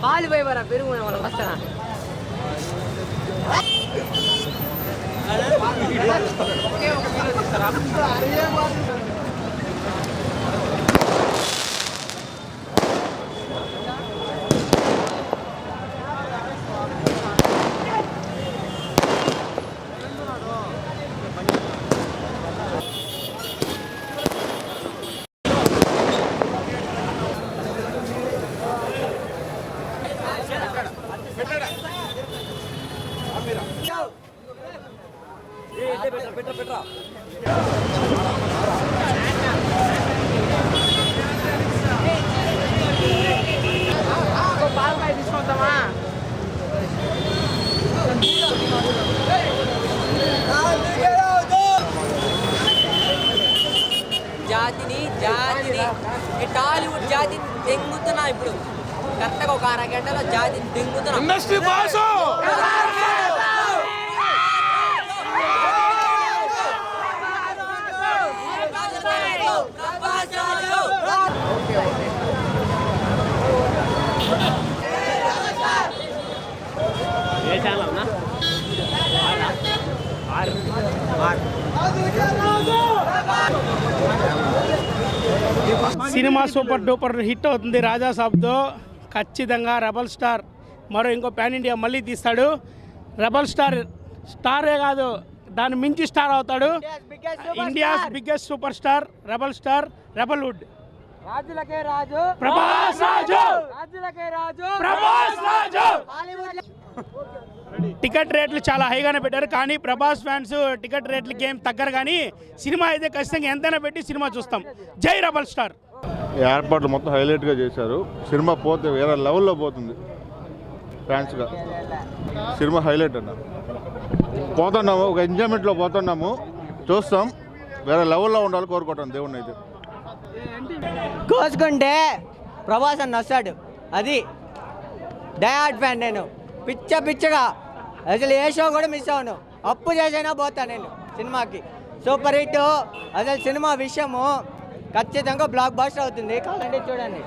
పాలు పోయి వరా పెరుగు వాళ్ళ వస్తానా పాలకాయ తీసుకుంటామా జాతిని టాలీవుడ్ జాతిని దెంగుతున్నా ఇప్పుడు కరెక్ట్గా ఒక అరగంటలో జాతిని దెంగుతున్నా ఏ ఛానల్ అన్నా సినిమా సూపర్ డూపర్ హిట్ అవుతుంది రాజా సాబ్తో. ఖచ్చితంగా రెబల్ స్టార్ మరో ఇంకో పాన్ ఇండియా మళ్ళీ తీస్తాడు. రెబల్ స్టారే కాదు దాన్ని మించి స్టార్ అవుతాడు. India's biggest super star rebel star rebelwood రాజులకే రాజు ప్రభాస్ రాజు. రాజులకే రాజు ప్రభాస్ రాజు. టికెట్ రేట్లు చాలా హైగానే పెట్టారు కానీ ప్రభాస్ ఫ్యాన్స్ టికెట్ రేట్లకి ఏం తగ్గరు కానీ సినిమా అయితే ఖచ్చితంగా ఎంతైనా పెట్టి సినిమా చూస్తాం. జై రెబల్ స్టార్. ఏర్పాట్లు మొత్తం హైలైట్గా చేశారు. సినిమా పోతే వేరే లెవెల్లో పోతుంది. ఫ్యాన్స్గా సినిమా హైలైట్ అన్న పోతున్నాము, ఒక ఎంజాయ్మెంట్లో పోతున్నాము, చూస్తాం. వేరే లెవెల్లో ఉండాలి కోరుకుంటాం దేవుణ్ణి. అయితే కోసుకుంటే ప్రభాస్ అన్న వస్తాడు. అది డయాడ్ ఫ్యాన్ నేను. పిచ్చగా అసలు ఏ షో కూడా మిస్ అవ్వను. అప్పు చేసైనా పోతా నేను సినిమాకి. Super hit. అసలు సినిమా విషయము ఖచ్చితంగా బ్లాక్ బస్టర్ అవుతుంది. కావాలంటే చూడండి.